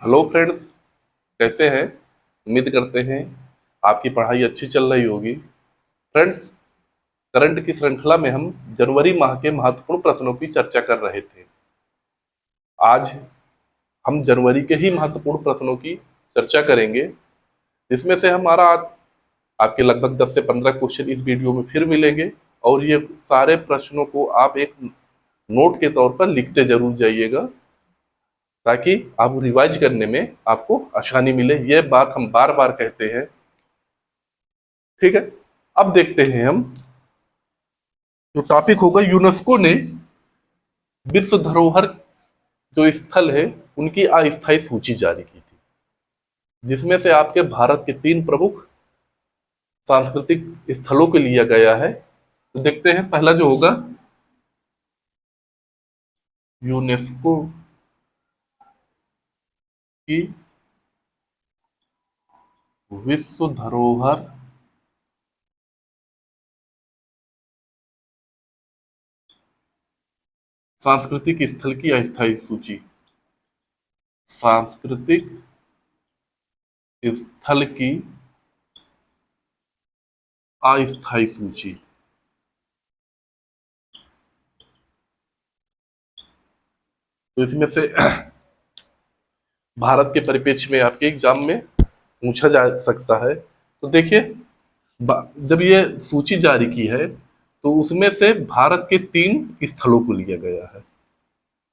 Hello friends, कैसे हैं। उम्मीद करते हैं आपकी पढ़ाई अच्छी चल रही होगी। फ्रेंड्स, करंट की श्रृंखला में हम जनवरी माह के महत्वपूर्ण प्रश्नों की चर्चा कर रहे थे। आज हम जनवरी के ही महत्वपूर्ण प्रश्नों की चर्चा करेंगे, जिसमें से हमारा आज आपके लगभग 10 से 15 क्वेश्चन इस वीडियो में फिर मिलेंगे। और ये सारे प्रश्नों को आप एक नोट के तौर पर लिखते जरूर जाइएगा, ताकि आप रिवाइज करने में आपको आसानी मिले। यह बात हम बार बार कहते हैं। ठीक है, अब देखते हैं हम जो टॉपिक होगा। यूनेस्को ने विश्व धरोहर जो स्थल है उनकी अस्थायी सूची जारी की थी, जिसमें से आपके भारत के 3 प्रमुख सांस्कृतिक स्थलों को लिया गया है। तो देखते हैं, पहला जो होगा यूनेस्को की विश्व धरोहर सांस्कृतिक स्थल की अस्थायी सूची। सांस्कृतिक स्थल की अस्थायी सूची। तो इसमें से भारत के परिप्रेक्ष्य में आपके एग्जाम में पूछा जा सकता है। तो देखिए, जब ये सूची जारी की है तो उसमें से भारत के 3 स्थलों को लिया गया है।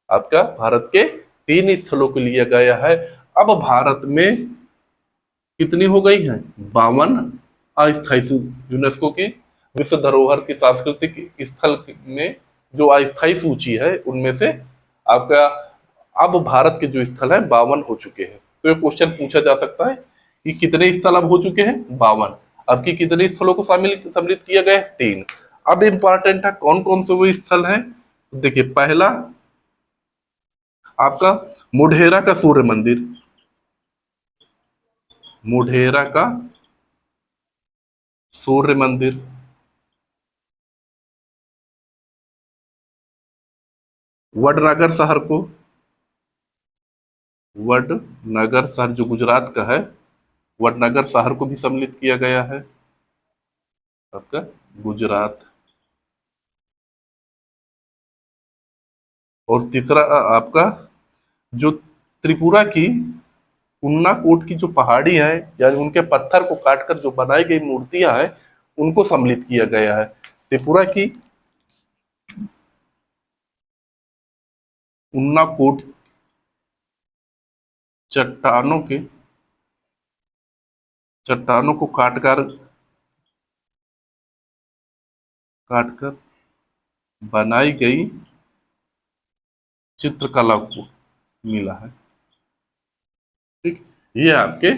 आपका भारत के 3 स्थलों को लिया गया है। अब भारत में कितनी हो गई हैं? 52 अस्थायी यूनेस्को की विश्व धरोहर की सांस्कृतिक स्थल में जो अस्थायी सूची है उनमें से आपका अब भारत के जो स्थल है 52 हो चुके हैं। तो ये क्वेश्चन पूछा जा सकता है कि कितने स्थल अब हो चुके हैं? 52। अब की कितने स्थलों को सम्मिलित किया गया? 3। अब इंपॉर्टेंट है कौन कौन से वो स्थल है। देखिए, पहला आपका मोढेरा का सूर्य मंदिर। मोढेरा का सूर्य मंदिर। वडनगर शहर को, वडनगर शहर जो गुजरात का है, वडनगर शहर को भी सम्मिलित किया गया है आपका गुजरात। और तीसरा आपका जो त्रिपुरा की उन्नाकोट की जो पहाड़ी है, यानी उनके पत्थर को काटकर जो बनाई गई मूर्तियां हैं उनको सम्मिलित किया गया है। त्रिपुरा की उन्नाकोट चट्टानों को काटकर काटकर बनाई गई चित्रकला को मिला है। ठीक, ये आपके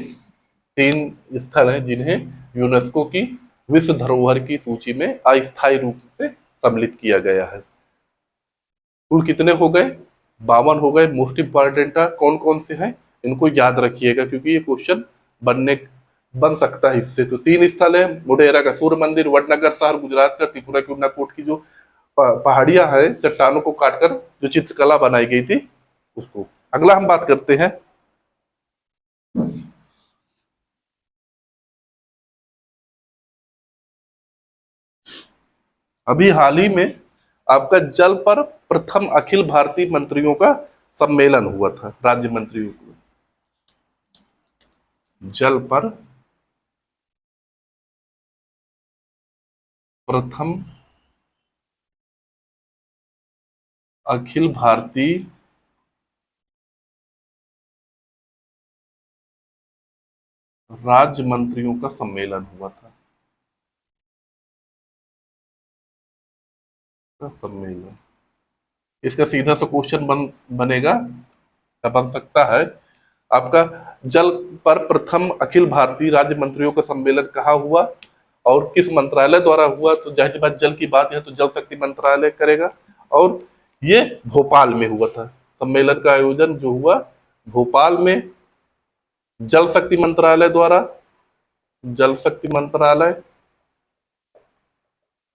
3 स्थल हैं जिन्हें यूनेस्को की विश्व धरोहर की सूची में अस्थायी रूप से सम्मिलित किया गया है। कुल कितने हो गए? 52 हो गए। मोस्ट इंपॉर्टेंट कौन कौन से हैं इनको याद रखिएगा, क्योंकि ये क्वेश्चन बन सकता है इससे। तो 3 स्थल है, मोढेरा का सूर्य मंदिर, वडनगर शहर गुजरात का, त्रिपुरा की उन्नाकोट की जो पहाड़ियां हैं चट्टानों को काटकर जो चित्रकला बनाई गई थी उसको। अगला हम बात करते हैं अभी हाल ही में आपका जल पर प्रथम अखिल भारतीय मंत्रियों का सम्मेलन हुआ था। राज्य मंत्रियों को जल पर प्रथम अखिल भारतीय राज्य मंत्रियों का सम्मेलन हुआ था। सम्मेलन, इसका सीधा सा क्वेश्चन बनेगा, बन सकता है आपका जल पर प्रथम अखिल भारतीय राज्य मंत्रियों का सम्मेलन कहाँ हुआ और किस मंत्रालय द्वारा हुआ। तो जाहिर सी बात जल की बात है तो जल शक्ति मंत्रालय करेगा, और ये भोपाल में हुआ था। सम्मेलन का आयोजन जो हुआ भोपाल में जल शक्ति मंत्रालय द्वारा, जल शक्ति मंत्रालय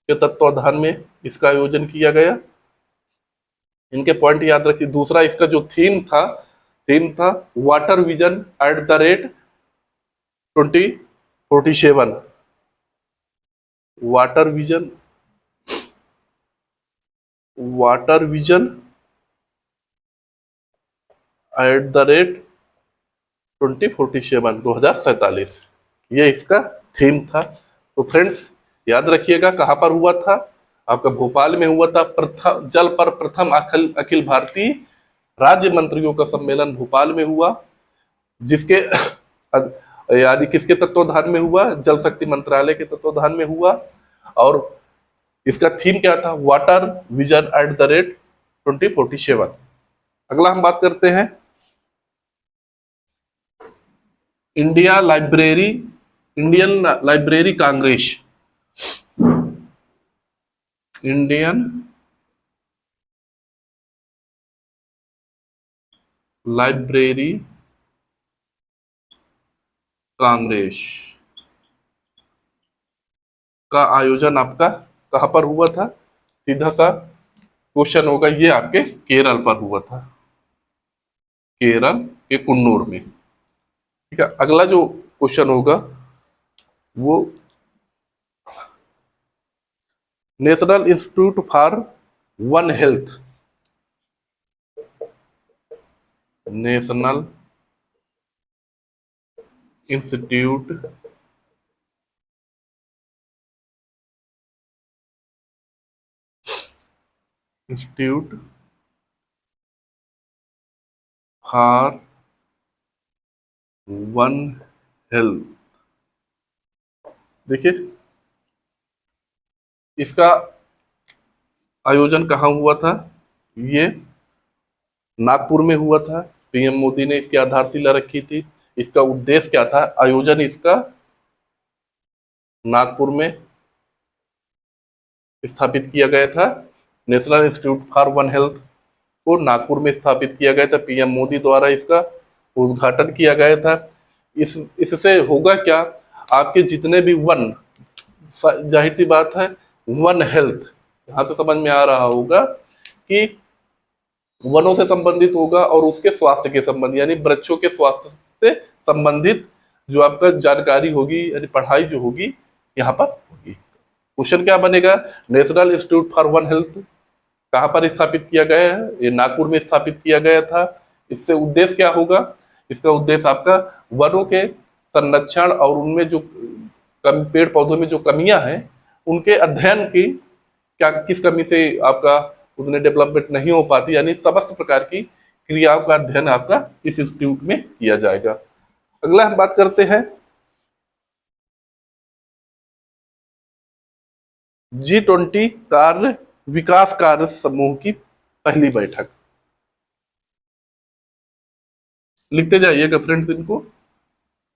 के तत्वाधान में इसका आयोजन किया गया। इनके पॉइंट याद रखिए। दूसरा इसका जो थीम था थीम था water vision at the rate 2047। Water vision, water vision at the rate 2047, 2047, ये इसका थीम था। तो फ्रेंड्स याद रखिएगा कहाँ पर हुआ था, आपका भोपाल में हुआ था। प्रथम जल पर प्रथम अखिल अखिल भारतीय राज्य मंत्रियों का सम्मेलन भोपाल में हुआ, जिसके यानी किसके तत्वाधान में हुआ, जल शक्ति मंत्रालय के तत्वाधान में हुआ। और इसका थीम क्या था, water vision at the rate 2047। अगला हम बात करते हैं India library, Indian library Congress, Indian library Congress का आयोजन आपका कहां पर हुआ था, सीधा सा क्वेश्चन होगा, ये आपके केरल पर हुआ था, केरल के कुन्नूर में। ठीक है, अगला जो क्वेश्चन होगा वो national institute for one health, national institute institute for one health, देखिए इसका आयोजन कहाँ हुआ था, ये नागपुर में हुआ था। पीएम मोदी ने इसकी आधारशिला रखी थी। इसका उद्देश्य क्या था, आयोजन इसका नागपुर में स्थापित किया गया था। National institute for one health को नागपुर में स्थापित किया गया था, पीएम मोदी द्वारा इसका उद्घाटन किया गया था। इससे होगा क्या, आपके जितने भी वन, जाहिर सी बात है वन हेल्थ, यहाँ से समझ में आ रहा होगा कि वनों से संबंधित होगा और उसके स्वास्थ्य के संबंध, यानी वृक्षों के स्वास्थ्य से संबंधित जो आपका जानकारी होगी, यानी पढ़ाई जो होगी यहाँ पर होगी। क्वेश्चन क्या बनेगा, national institute for one health कहाँ पर स्थापित किया गया है, ये नागपुर में स्थापित किया गया था। इससे उद्देश्य क्या होगा, इसका उद्देश्य आपका वनों के संरक्षण और उनमें जो पेड़ पौधों में जो कमियां हैं उनके अध्ययन की, क्या किस कमी से आपका उतने डेवलपमेंट नहीं हो पाती, यानी समस्त प्रकार की क्रियाओं का अध्ययन आपका इस इंस्टीट्यूट में किया जाएगा। अगला हम बात करते हैं G20 कार्य विकास कार्य समूह की पहली बैठक। लिखते जाइएगा फ्रेंड्स इनको,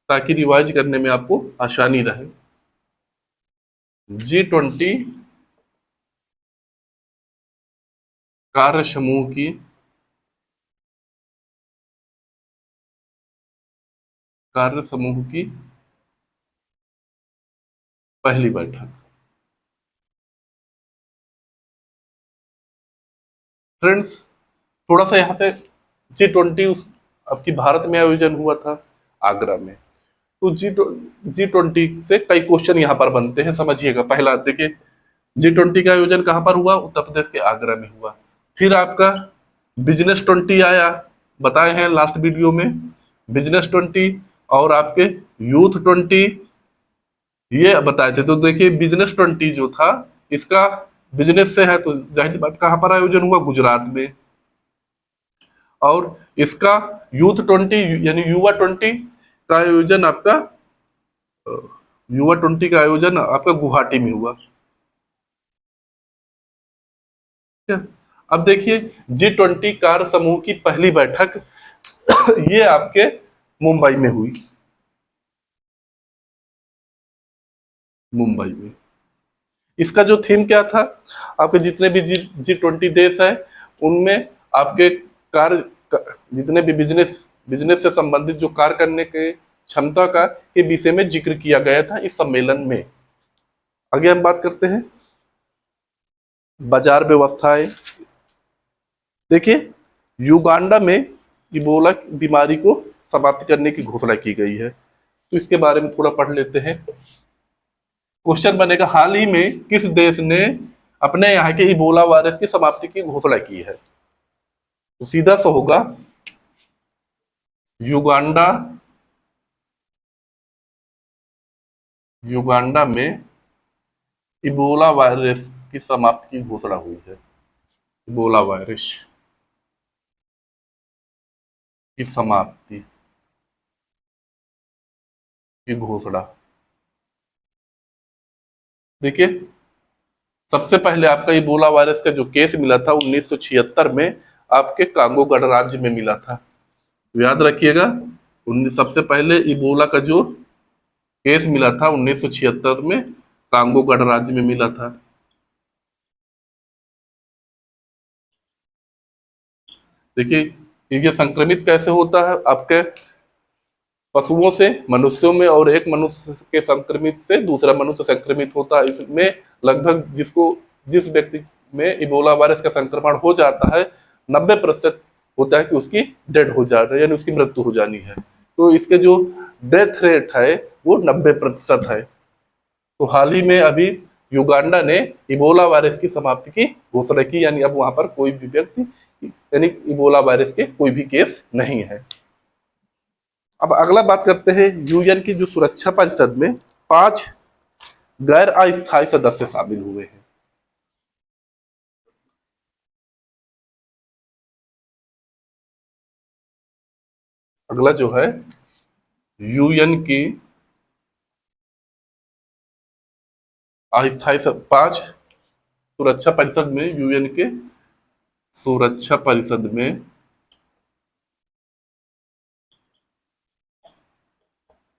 ताकि रिवाइज करने में आपको आसानी रहे। G20 कार्य समूह की पहली बैठक। फ्रेंड्स थोड़ा सा यहाँ से G20 आपकी भारत में आयोजन हुआ था, आगरा में। तो G20 से कई क्वेश्चन यहाँ पर बनते हैं, समझिएगा। पहला देखिए, G20 का आयोजन कहाँ पर हुआ, उत्तर प्रदेश के आगरा में हुआ। फिर आपका बिजनेस 20 आया, बताए हैं लास्ट वीडियो में, बिजनेस 20 और आपके यूथ 20 ये बताए थे। तो देखिए बिजनेस 20 जो था, इसका बिजनेस से है, तो जाहिर सी बात कहाँ पर आयोजन हुआ, गुजरात में। और इसका यूथ 20 यानी युवा 20 का आयोजन आपका गुवाहाटी में हुआ। ठीक है, अब देखिए G20 कार्य समूह की पहली बैठक ये आपके मुंबई में हुई, मुंबई में। इसका जो थीम क्या था, आपके जितने भी G20 देश हैं उनमें आपके कार्य, जितने भी बिजनेस से संबंधित जो कार्य करने के क्षमता का के विषय में जिक्र किया गया था इस सम्मेलन में। आगे हम बात करते हैं बाजार व्यवस्थाएं। देखिए युगांडा में इबोला बीमारी को समाप्त करने की घोषणा की गई है। तो इसके बारे में थोड़ा पढ़ लेते हैं। क्वेश्चन बनेगा, हाल ही में किस देश ने अपने यहाँ के इबोला वायरस की समाप्ति की घोषणा की है? तो सीधा सा होगा युगांडा। युगांडा में इबोला वायरस की समाप्ति की घोषणा हुई है। इबोला वायरस की समाप्ति की घोषणा। देखिए, सबसे पहले आपका इबोला वायरस का जो केस मिला था 1976 में आपके कांगो गणराज्य में मिला था। तो याद रखिएगा, सबसे पहले इबोला का जो केस मिला था 1976 में कांगो गणराज्य में मिला था। देखिए, ये संक्रमित कैसे होता है? आपके पशुओं से मनुष्यों में, और एक मनुष्य के संक्रमित से दूसरा मनुष्य संक्रमित होता है। इसमें लगभग जिस व्यक्ति में इबोला वायरस का संक्रमण हो जाता है 90% होता है कि उसकी डेड हो जाना, यानी उसकी मृत्यु हो जानी है। तो इसके जो डेथ रेट है वो 90% है। तो हाल ही में अभी युगांडा ने इबोला वायरस की समाप्ति की घोषणा की, यानी अब वहां पर कोई भी व्यक्ति, यानी इबोला वायरस के कोई भी केस नहीं है। अब अगला बात करते हैं, यूएन की जो सुरक्षा परिषद में 5 गैर अस्थायी सदस्य शामिल हुए हैं। अगला जो है, यूएन की अस्थायी 5 सुरक्षा परिषद में, यूएन के सुरक्षा परिषद में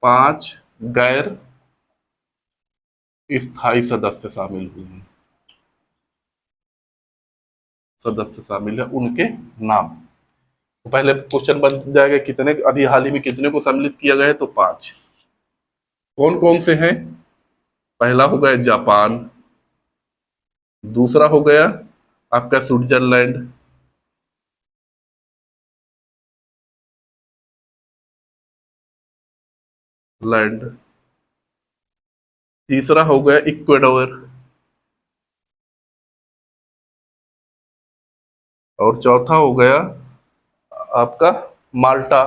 5 गैर स्थायी सदस्य शामिल हुए हैं। सदस्य शामिल है, उनके नाम। तो पहले क्वेश्चन बन जाएगा कितने, अभी हाल ही में कितने को सम्मिलित किया गया है? तो 5। कौन कौन से हैं? पहला हो गया जापान, दूसरा हो गया आपका स्विट्जरलैंड, लैंड, तीसरा हो गया इक्वेडोर, और चौथा हो गया आपका माल्टा,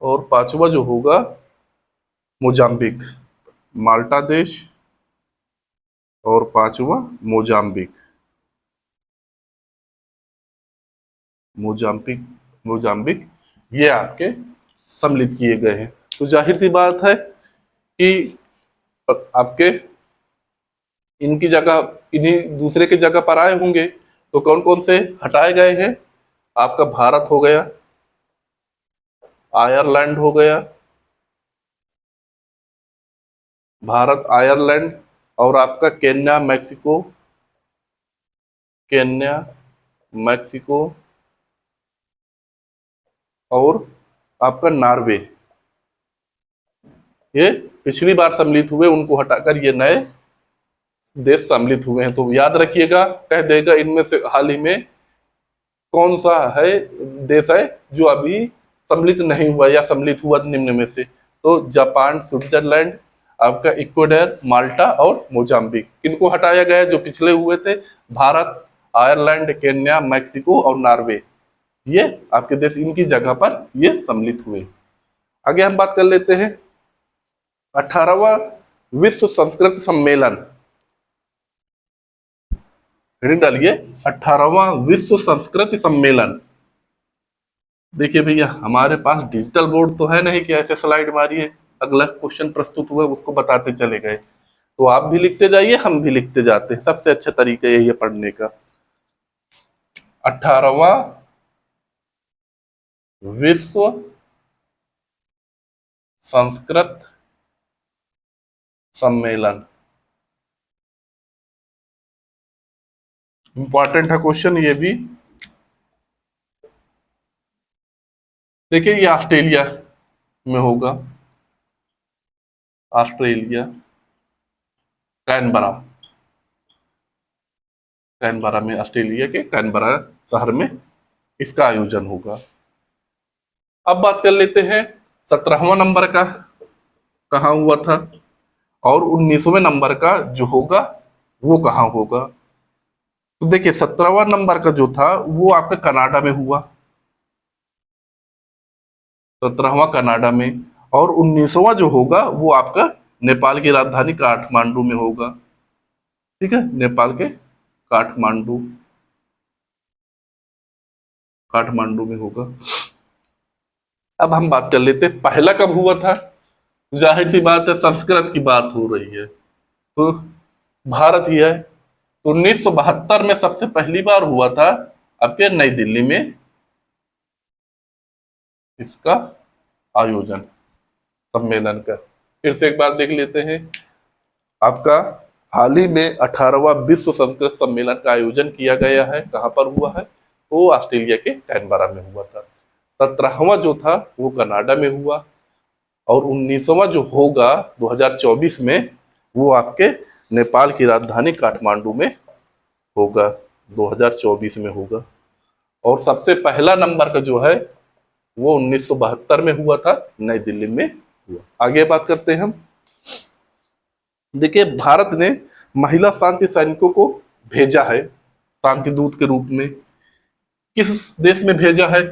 और पांचवा जो होगा मोजाम्बिक। माल्टा देश और पांचवा मोजाम्बिक। मोजाम्बिक मोजाम्बिक ये आपके सम्मिलित किए गए हैं। तो जाहिर सी बात है कि आपके इनकी जगह, इन्हीं दूसरे की जगह पर आए होंगे। तो कौन कौन से हटाए गए हैं? आपका भारत हो गया, आयरलैंड हो गया, भारत आयरलैंड, और आपका केन्या मैक्सिको, केन्या मैक्सिको, और आपका नॉर्वे। ये पिछली बार सम्मिलित हुए, उनको हटाकर ये नए देश सम्मिलित हुए हैं। तो याद रखिएगा, कह देगा इनमें से हाल ही में कौन सा है देश है जो अभी सम्मिलित नहीं हुआ या सम्मिलित हुआ निम्न में से? तो जापान, स्विट्जरलैंड, आपका इक्वेडर, माल्टा और मोजाम्बिक। किनको हटाया गया जो पिछले हुए थे? भारत, आयरलैंड, केन्या, मैक्सिको और नॉर्वे। ये आपके देश इनकी जगह पर ये सम्मिलित हुए। आगे हम बात कर लेते हैं 18वां विश्व संस्कृत सम्मेलन। हेडिंग डालिए, 18वां विश्व संस्कृत सम्मेलन। देखिए भैया, हमारे पास डिजिटल बोर्ड तो है नहीं कि ऐसे स्लाइड मारिए अगला क्वेश्चन प्रस्तुत हुआ उसको बताते चले गए। तो आप भी लिखते जाइए, हम भी लिखते जाते हैं, सबसे अच्छा तरीका यही है पढ़ने का। 18वां विश्व संस्कृत सम्मेलन। इंपॉर्टेंट है क्वेश्चन ये भी। देखिए, ये ऑस्ट्रेलिया में होगा, ऑस्ट्रेलिया, कैनबरा। कैनबरा में, ऑस्ट्रेलिया के कैनबरा शहर में इसका आयोजन होगा। अब बात कर लेते हैं 17वां नंबर का कहाँ हुआ था, और 19वें नंबर का जो होगा वो कहाँ होगा। तो देखिए 17वां नंबर का जो था वो आपका कनाडा में हुआ, 17वां कनाडा में, और 19वां जो होगा वो आपका नेपाल की राजधानी काठमांडू में होगा। ठीक है, नेपाल के काठमांडू, काठमांडू में होगा। अब हम बात कर लेते हैं पहला कब हुआ था। जाहिर सी बात है संस्कृत की बात हो रही है तो भारत ही है। तो 1972 में सबसे पहली बार हुआ था आपके नई दिल्ली में इसका आयोजन, सम्मेलन का। फिर से एक बार देख लेते हैं, आपका हाल ही में 18वां विश्व संस्कृत सम्मेलन का आयोजन किया गया है। कहाँ पर हुआ है, तो ऑस्ट्रेलिया के कैनबरा में हुआ था। 17वां जो था वो कनाडा में हुआ, और 19वां जो होगा 2024 में वो आपके नेपाल की राजधानी काठमांडू में होगा, 2024 में होगा। और सबसे पहला नंबर का जो है वो 1972 में हुआ था, नई दिल्ली में हुआ। आगे बात करते हैं हम। देखिए भारत ने महिला शांति सैनिकों को भेजा है शांति दूत के रूप में, किस देश में भेजा है,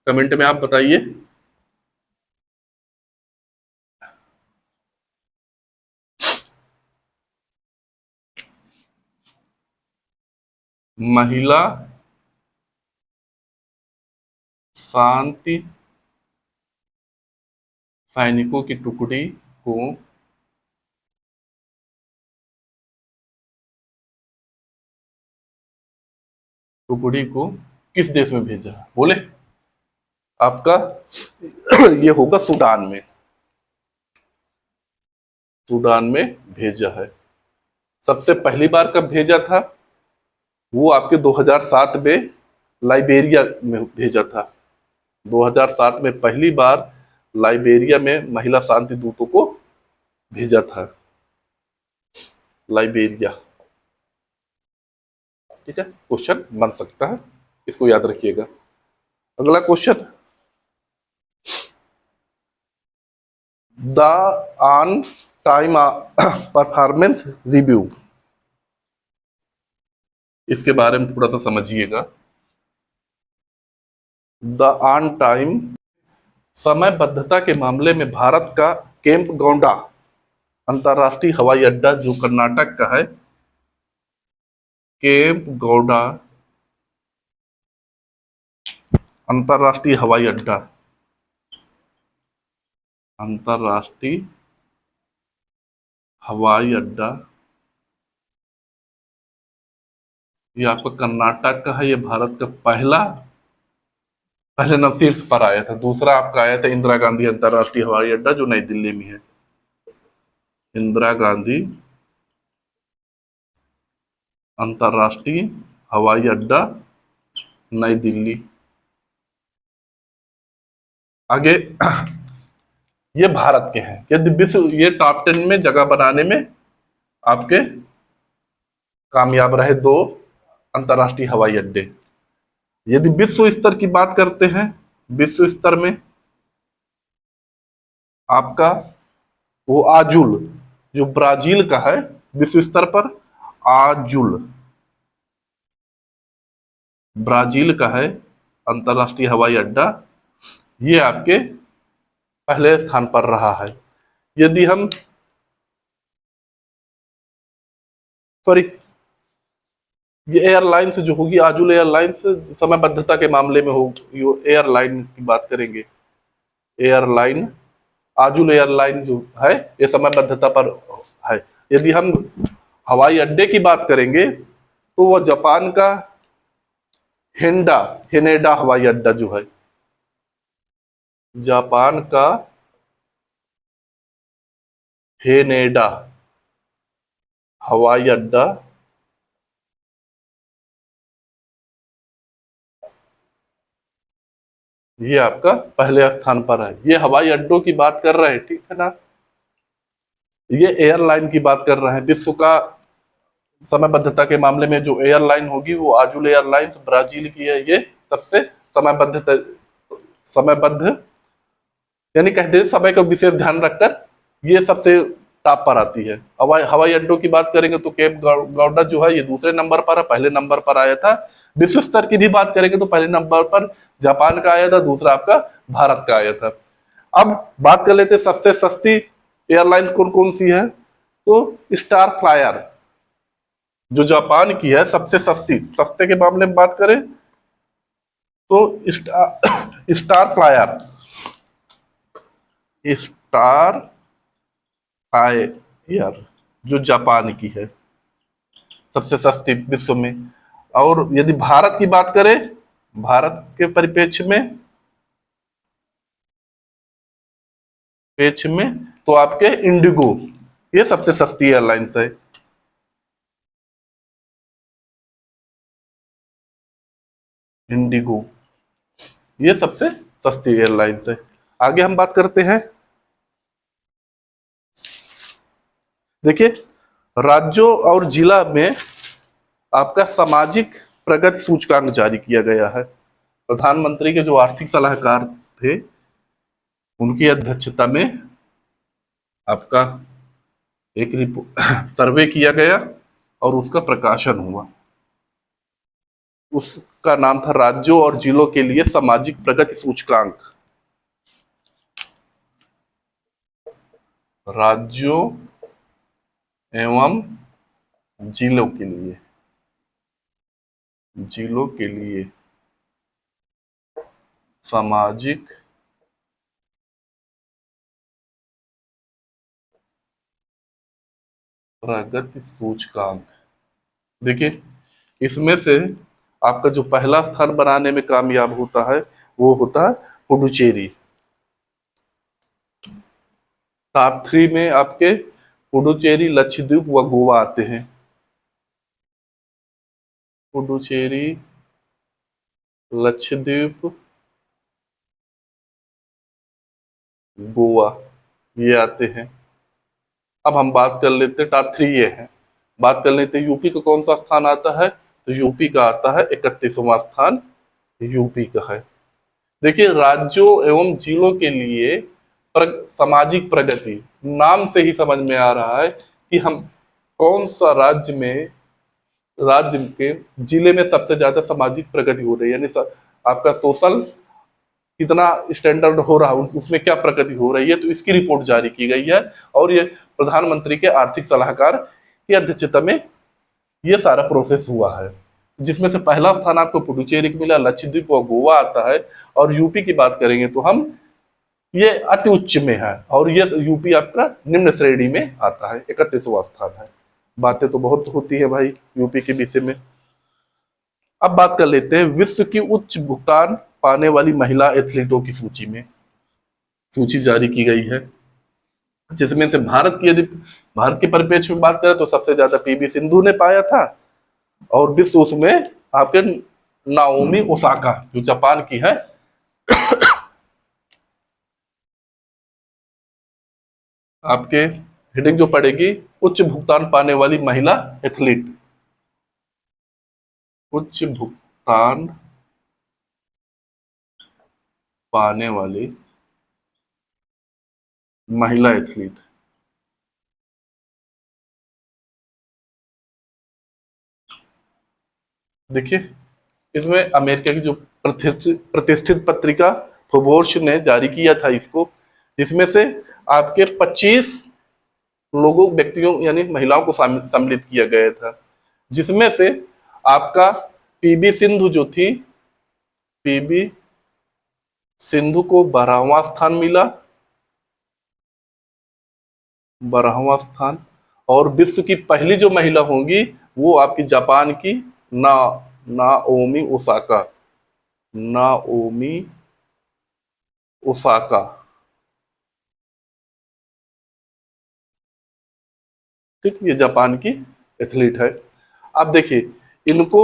कमेंट में आप बताइए। महिला शांति सैनिकों की टुकड़ी को किस देश में भेजा है, बोले आपका ये होगा सूडान में, सूडान में भेजा है। सबसे पहली बार कब भेजा था, वो आपके 2007 में लाइबेरिया में भेजा था। 2007 में पहली बार लाइबेरिया में महिला शांति दूतों को भेजा था, लाइबेरिया। ठीक है, क्वेश्चन बन सकता है, इसको याद रखिएगा। अगला question, the on time performance review, इसके बारे में थोड़ा सा समझिएगा। द ऑन टाइम समयबद्धता के मामले में भारत का कैंप गौंडा अंतर्राष्ट्रीय हवाई अड्डा जो कर्नाटक का है, कैंप गौड़ा अंतर्राष्ट्रीय हवाई अड्डा, अंतर्राष्ट्रीय हवाई अड्डा, ये आपका कर्नाटक का है। ये भारत का पहले नंबर शीर्ष पर आया था। दूसरा आपका आया था इंदिरा गांधी अंतर्राष्ट्रीय हवाई अड्डा जो नई दिल्ली में है, इंदिरा गांधी अंतर्राष्ट्रीय हवाई अड्डा नई दिल्ली। आगे ये भारत के हैं, यदि विश्व ये टॉप 10 में जगह बनाने में आपके कामयाब रहे दो अंतर्राष्ट्रीय हवाई अड्डे। यदि विश्व स्तर की बात करते हैं, विश्व स्तर में आपका वो आजुल जो ब्राजील का है, विश्व स्तर पर आजुल ब्राजील का है अंतर्राष्ट्रीय हवाई अड्डा, ये आपके पहले स्थान पर रहा है। यदि हम सॉरी ये एयरलाइंस जो होगी आजुल एयरलाइंस समयबद्धता के मामले में होगी, एयरलाइन की बात करेंगे, एयरलाइन आजुल एयरलाइन जो है ये समयबद्धता पर है। यदि हम हवाई अड्डे की बात करेंगे तो वह जापान का हेनेडा हवाई अड्डा जो है, जापान का हेनेडा हवाई अड्डा ये आपका पहले स्थान पर है। ये हवाई अड्डों की बात कर रहे हैं, ठीक है ना। ये एयरलाइन की बात कर रहे हैं। विश्व का समयबद्धता के मामले में जो एयरलाइन होगी वो आजुल एयरलाइंस ब्राजील की है, ये सबसे समयबद्ध यानी कहते हैं समय का विशेष ध्यान रखकर ये सबसे टॉप पर आती है। हवाई हवाई अड्डों की बात करेंगे तो केप गौडा जो है ये दूसरे नंबर पर है, पहले नंबर पर आया था। विश्व स्तर की भी बात करेंगे तो पहले नंबर पर जापान का आया था, दूसरा आपका भारत का आया था। अब बात कर लेते हैं सबसे सस्ती एयरलाइन कौन कौन सी है, तो स्टार फ्लायर जो जापान की है सबसे सस्ती। सस्ते के मामले में बात करें तो स्टार फ्लायर स्टार फ्लायर जो जापान की है सबसे सस्ती विश्व में। और यदि भारत की बात करें, भारत के परिप्रेक्ष्य में तो आपके इंडिगो ये सबसे सस्ती एयरलाइंस है। इंडिगो ये सबसे सस्ती एयरलाइंस है। आगे हम बात करते हैं, देखिए राज्यों और जिला में आपका सामाजिक प्रगति सूचकांक जारी किया गया है। प्रधानमंत्री के जो आर्थिक सलाहकार थे उनकी अध्यक्षता में आपका एक सर्वे किया गया और उसका प्रकाशन हुआ। उसका नाम था राज्यों और जिलों के लिए सामाजिक प्रगति सूचकांक। राज्यों एवं जिलों के लिए सामाजिक प्रगति सूचकांक। देखिए इसमें से आपका जो पहला स्थान बनाने में कामयाब होता है वो होता है पुडुचेरी। टॉप 3 में आपके पुडुचेरी, लक्षद्वीप व गोवा आते हैं। पुडुचेरी, लक्षद्वीप, गोवा ये आते हैं। अब हम बात कर लेते हैं टॉप 3 ये है। बात कर लेते हैं यूपी का कौन सा स्थान आता है, तो यूपी का आता है 31वां स्थान यूपी का है। देखिए राज्यों एवं जिलों के लिए सामाजिक प्रगति, नाम से ही समझ में आ रहा है कि हम कौन सा राज्य के जिले में सबसे ज्यादा सामाजिक प्रगति हो रही है, यानी आपका सोशल कितना स्टैंडर्ड हो रहा है, उसमें क्या प्रगति हो रही है, तो इसकी रिपोर्ट जारी की गई है। और ये प्रधानमंत्री के आर्थिक सलाहकार की अध्यक्षता में ये सारा प्रोसेस हुआ है, जिसमें से पहला स्थान आपको पुडुचेरी को मिला, लक्षद्वीप और गोवा आता है। और यूपी की बात करेंगे तो हम ये अति उच्च में है और ये यूपी आपका निम्न श्रेणी में आता है, 31वां स्थान है। बातें तो बहुत होती है भाई यूपी के विषय में। अब बात कर लेते हैं विश्व की उच्च भुगतान पाने वाली महिला एथलीटों की सूची में। सूची जारी की गई है जिसमें से भारत के परिप्रेक्ष्य में बात करें तो सबसे ज्यादा पीवी सिंधु ने पाया था। और विश्व उसमें आपके नाओमी ओसाका जो जापान की है आपके हेडिंग जो पड़ेगी उच्च भुगतान पाने वाली महिला एथलीट। उच्च भुगतान पाने वाली महिला एथलीट। देखिए इसमें अमेरिका की जो प्रतिष्ठित पत्रिका फोर्ब्स ने जारी किया था इसको, जिसमें से आपके 25 व्यक्तियों यानी महिलाओं को सम्मिलित किया गया था, जिसमें से आपका पीवी सिंधु जो थी, पीवी सिंधु को 12वां स्थान मिला, 12वां स्थान। और विश्व की पहली जो महिला होंगी वो आपकी जापान की नाओमी ओसाका, नाओमी ओसाका। ठीक, ये जापान की एथलीट है। आप देखिए इनको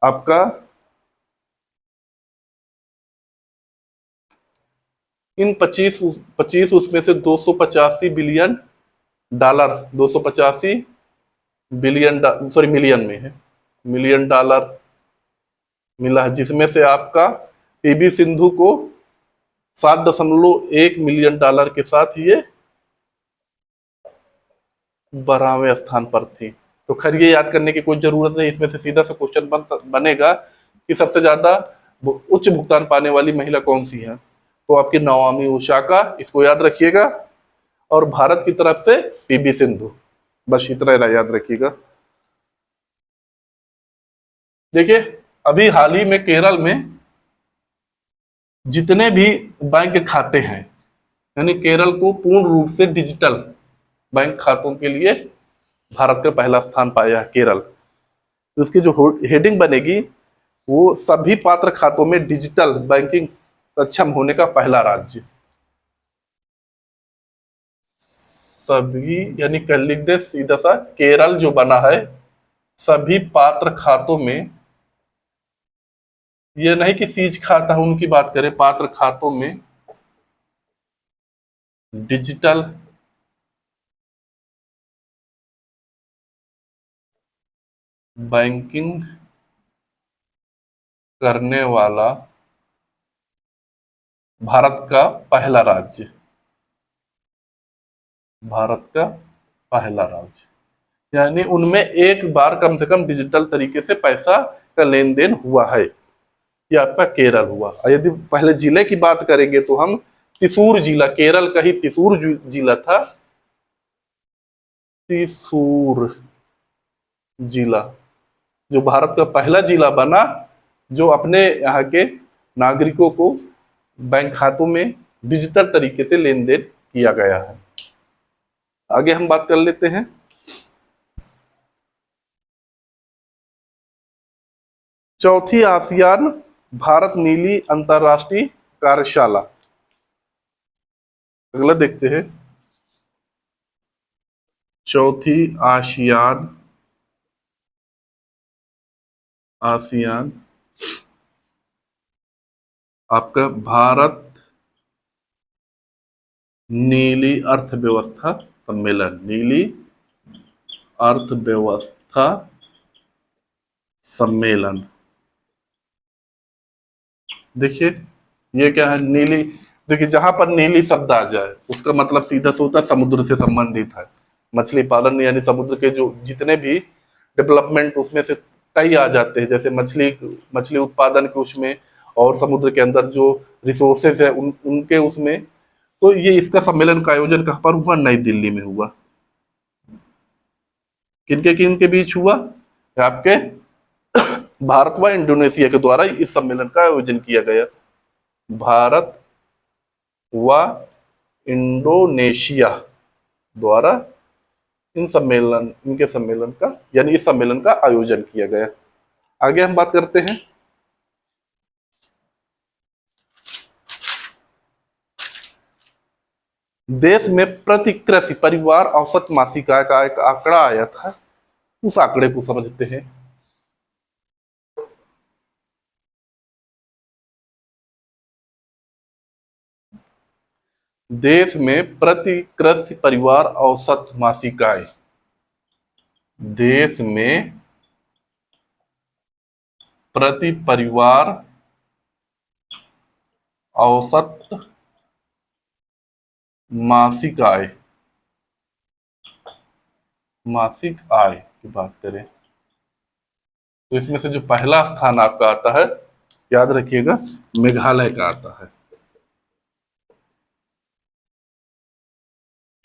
आपका इन 25 उसमें से 285 billion dollar, 285 billion sorry million में है, मिलियन डॉलर मिला है, जिसमें से आपका पीवी सिंधु को 7.1 मिलियन डॉलर के साथ ये 12वें स्थान पर थी। तो खैर ये याद करने की कोई जरूरत नहीं, इसमें से सीधा सा क्वेश्चन बनेगा कि सबसे ज्यादा उच्च भुगतान पाने वाली महिला कौन सी है, तो आपकी नवामी ओसाका, इसको याद रखिएगा, और भारत की तरफ से पीवी सिंधु, बस इतना याद रखिएगा। देखिए, अभी हाल ही में केरल में जितने भी बैंक खाते हैं, यानी केरल को पूर्ण रूप से डिजिटल बैंक खातों के लिए भारत का पहला स्थान पाया है केरल। तो उसकी जो हेडिंग बनेगी, वो सभी पात्र खातों में डिजिटल बैंकिंग सक्षम होने का पहला राज्य। सभी यानी कह लिख दे सीधा सा, केरल जो बना है सभी पात्र खातों में, ये नहीं कि सीज खाता है उनकी बात करें, पात्र खातों में डिजिटल बैंकिंग करने वाला भारत का पहला राज्य, भारत का पहला राज्य, यानी उनमें एक बार कम से कम डिजिटल तरीके से पैसा का लेन देन हुआ है, ये आपका केरल हुआ। और यदि पहले जिले की बात करेंगे तो हम त्रिशूर जिला, केरल का ही त्रिशूर जिला था, त्रिशूर जिला जो भारत का पहला जिला बना जो अपने यहाँ के नागरिकों को बैंक खातों में डिजिटल तरीके से लेन देन किया गया है। आगे हम बात कर लेते हैं। चौथी आसियान भारत नीली अंतरराष्ट्रीय कार्यशाला, अगला देखते हैं। चौथी आसियान आसियान आपका भारत नीली अर्थव्यवस्था सम्मेलन, नीली अर्थव्यवस्था सम्मेलन। देखिए ये क्या है, नीली, देखिए जहां पर नीली शब्द आ जाए उसका मतलब सीधा से होता है समुद्र से संबंधित है, मछली पालन यानी समुद्र के जो जितने भी डेवलपमेंट उसमें से कई आ जाते हैं, जैसे मछली मछली उत्पादन के उसमें, और समुद्र के अंदर जो रिसोर्सेज है उनके उसमें। तो ये इसका सम्मेलन का आयोजन कहाँ पर हुआ, नई दिल्ली में हुआ। किनके बीच हुआ, आपके भारत व इंडोनेशिया के द्वारा इस सम्मेलन का आयोजन किया गया। भारत व इंडोनेशिया द्वारा इनके सम्मेलन का यानी इस सम्मेलन का आयोजन किया गया। आगे हम बात करते हैं। देश में प्रति कृषि परिवार औसत मासिक आय का एक आंकड़ा आया था, उस आंकड़े को समझते हैं। देश में प्रति कृषि परिवार औसत मासिक आय, देश में प्रति परिवार औसत मासिक आय, मासिक आय की बात करें तो इसमें से जो पहला स्थान आपका आता है, याद रखिएगा, मेघालय का आता है।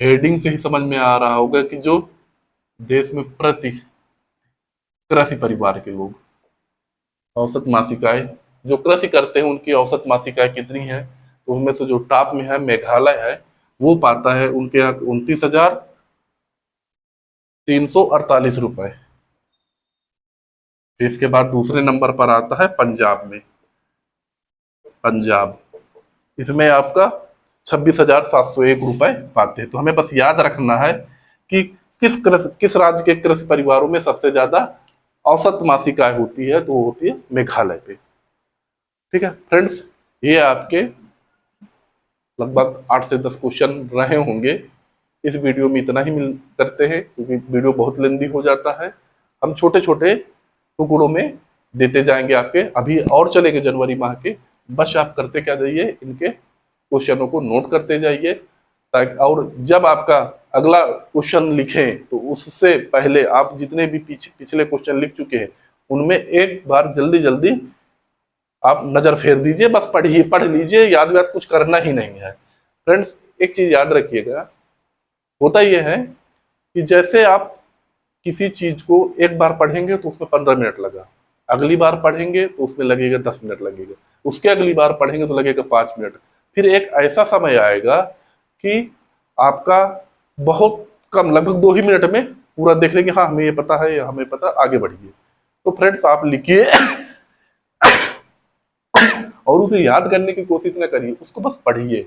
हेडिंग से ही समझ में आ रहा होगा कि जो देश में प्रति कृषि परिवार के लोग औसत मासिक आय जो कृषि करते हैं उनकी औसत मासिक आय कितनी है, तो उनमें से जो टॉप में है मेघालय है, वो पाता है उनके यहाँ 29,348 रुपए। इसके बाद दूसरे नंबर पर आता है पंजाब में, पंजाब, इसमें आपका 26,701 रुपए पाते हैं। तो हमें बस याद रखना है कि किस राज्य के कृषि परिवारों में सबसे ज्यादा औसत मासिक आय होती है, तो वो होती है मेघालय पे। ठीक है फ्रेंड्स, ये आपके लगभग 8 से 10 क्वेश्चन रहे होंगे। इस वीडियो में इतना ही मिल करते हैं क्योंकि वीडियो बहुत लेंदी हो जाता है। हम छोटे छोटे टुकड़ों में देते जाएंगे आपके, अभी और चलेंगे जनवरी माह के। बस आप करते क्या जाइए, इनके क्वेश्चनों को नोट करते जाइए, ताकि और जब आपका अगला क्वेश्चन लिखें तो उससे पहले आप जितने भी पिछले क्वेश्चन लिख चुके हैं उनमें एक बार जल्दी जल्दी आप नजर फेर दीजिए, बस पढ़िए, पढ़ लीजिए, याद व्याद कुछ करना ही नहीं है। फ्रेंड्स, एक चीज याद रखिएगा, होता यह है कि जैसे आप किसी चीज को एक बार पढ़ेंगे तो उसमें 15 मिनट लगा, अगली बार पढ़ेंगे तो उसमें लगेगा 10 मिनट लगेगा, उसके अगली बार पढ़ेंगे तो लगेगा 5 मिनट, फिर एक ऐसा समय आएगा कि आपका बहुत कम, लगभग 2 ही मिनट में पूरा देख लेंगे, हाँ हमें ये पता है, हमें पता, आगे बढ़िए। तो फ्रेंड्स, आप लिखिए और उसे याद करने की कोशिश ना करिए, उसको बस पढ़िए।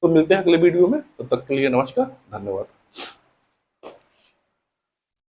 तो मिलते हैं अगले वीडियो में, तब तक के लिए नमस्कार, धन्यवाद।